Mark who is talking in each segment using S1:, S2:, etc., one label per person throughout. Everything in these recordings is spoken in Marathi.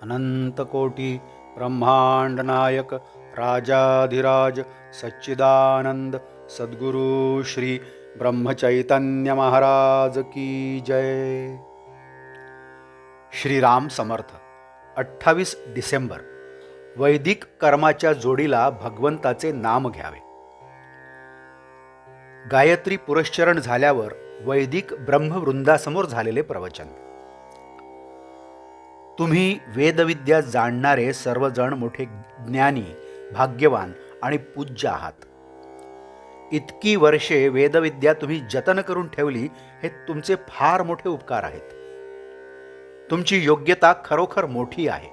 S1: अनंतकोटी ब्रह्मांड नायक राजाधिराज सच्चिदानंद सद्गुरु श्री ब्रह्मचैतन्य महाराज की जय। श्रीराम समर्थ। 28 डिसेंबर। वैदिक कर्माच्या जोडीला भगवंताचे नाम घ्यावे। गायत्री पुरश्चरण झाल्यावर वैदिक ब्रह्मवृंदासमोर झालेले प्रवचन। तुम्ही वेदविद्या जाणणारे सर्वजण मोठे ज्ञानी, भाग्यवान आणि पूज्य आहात। इतकी वर्षे वेदविद्या तुम्ही जतन करून ठेवली, हे तुमचे फार मोठे उपकार आहेत। तुमची योग्यता खरोखर मोठी आहे।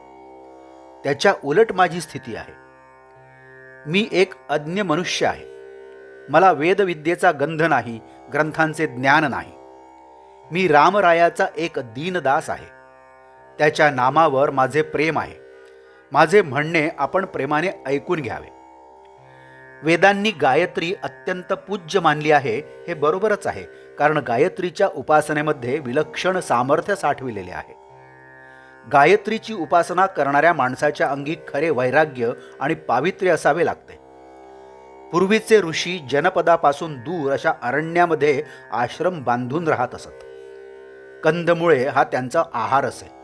S1: त्याच्या उलट माझी स्थिती आहे। मी एक अज्ञ मनुष्य आहे। मला वेदविद्येचा गंध नाही, ग्रंथांचे ज्ञान नाही। मी रामरायाचा एक दीनदास आहे। त्याच्या नामावर माझे प्रेम आहे। माझे म्हणणे आपण प्रेमाने ऐकून घ्यावे। वेदांनी गायत्री अत्यंत पूज्य मानली आहे, हे बरोबरच आहे, कारण गायत्रीच्या उपासनेमध्ये विलक्षण सामर्थ्य साठविलेले आहे। गायत्रीची उपासना करणाऱ्या माणसाच्या अंगी खरे वैराग्य आणि पावित्र्य असावे लागते। पूर्वीचे ऋषी जनपदापासून दूर अशा अरण्यामध्ये आश्रम बांधून राहत असत। कंदमुळे हा त्यांचा आहार असे।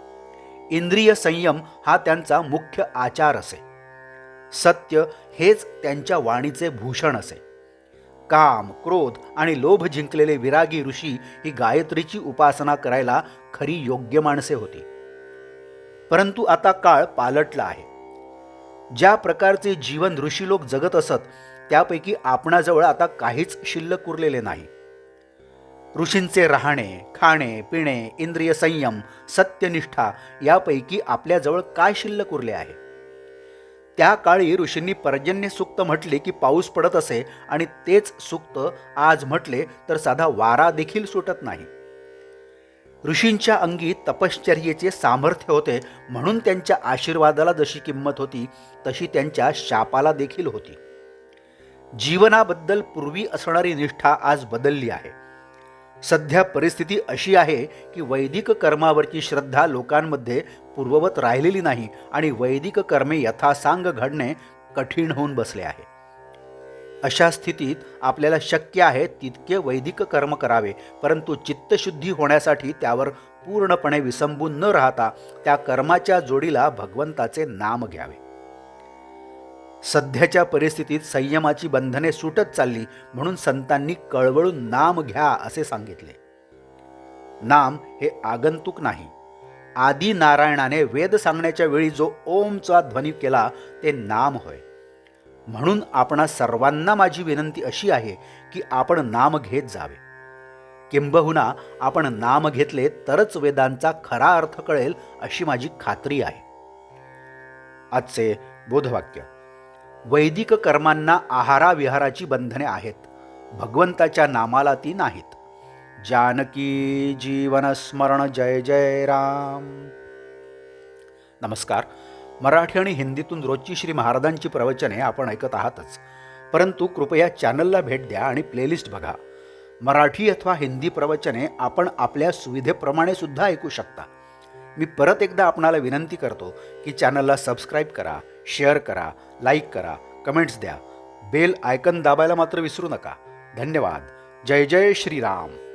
S1: इंद्रिय संयम हा त्यांचा मुख्य आचार असे। सत्य हेच त्यांच्या वाणीचे भूषण असे। काम, क्रोध आणि लोभ जिंकलेले विरागी ऋषी ही गायत्रीची उपासना करायला खरी योग्य माणसे होती। परंतु आता काळ पालटला आहे। ज्या प्रकारचे जीवन ऋषी लोक जगत असत, त्यापैकी आपणाजवळ आता काहीच शिल्लक उरलेले नाही। ऋषींचे राहणे, खाणे, पिणे, इंद्रिय संयम, सत्यनिष्ठा यापैकी आपल्याजवळ काय शिल्लक उरले आहे? त्या काळी ऋषींनी पर्जन्य सूक्त म्हटले की पाऊस पडत असे, आणि तेच सूक्त आज म्हटले तर साधा वारा देखील सुटत नाही। ऋषींच्या अंगी तपश्चर्येचे सामर्थ्य होते, म्हणून त्यांच्या आशीर्वादाला जशी किंमत होती, तशी त्यांच्या शापाला देखील होती। जीवनाबद्दल पूर्वी असणारी निष्ठा आज बदलली आहे। सध्या परिस्थिती अशी आहे की वैदिक कर्मावरची श्रद्धा लोकांमध्ये पूर्ववत राहिलेली नाही, आणि वैदिक कर्मे यथासांग घडणे कठीण होऊन बसले आहे। अशा स्थितीत आपल्याला शक्य आहे तितके वैदिक कर्म करावे, परंतु चित्तशुद्धी होण्यासाठी त्यावर पूर्णपणे विसंबून न राहता त्या कर्माच्या जोडीला भगवंताचे नाम घ्यावे। सध्याच्या परिस्थितीत संयमाची बंधने सुटत चालली, म्हणून संतांनी कळवळून नाम घ्या असे सांगितले। नाम हे आगंतुक नाही। आदी नारायणाने वेद सांगण्याच्या वेळी जो ओमचा ध्वनी केला ते नाम होय। म्हणून आपणा सर्वांना माझी विनंती अशी आहे की आपण नाम घेत जावे। किंबहुना आपण नाम घेतले तरच वेदांचा खरा अर्थ कळेल, अशी माझी खात्री आहे। आजचे बोधवाक्य। वैदिक कर्मांना आहाराविहाराची बंधने आहेत, भगवंताच्या नामाला ती नाहीत। जानकी जीवन स्मरण। जय जय राम। नमस्कार। मराठी आणि हिंदीतून रोजची श्री महाराजांची प्रवचने आपण ऐकत आहातच, परंतु कृपया चॅनलला भेट द्या आणि प्लेलिस्ट बघा। मराठी अथवा हिंदी प्रवचने आपण आपल्या सुविधेप्रमाणे सुद्धा ऐकू शकता। मी परत एकदा आपणाला विनंती करतो की चॅनलला सबस्क्राईब करा, शेअर करा, लाईक करा, कमेंट्स द्या, बेल आयकन दाबायला मात्र विसरू नका। धन्यवाद। जय जय श्रीराम।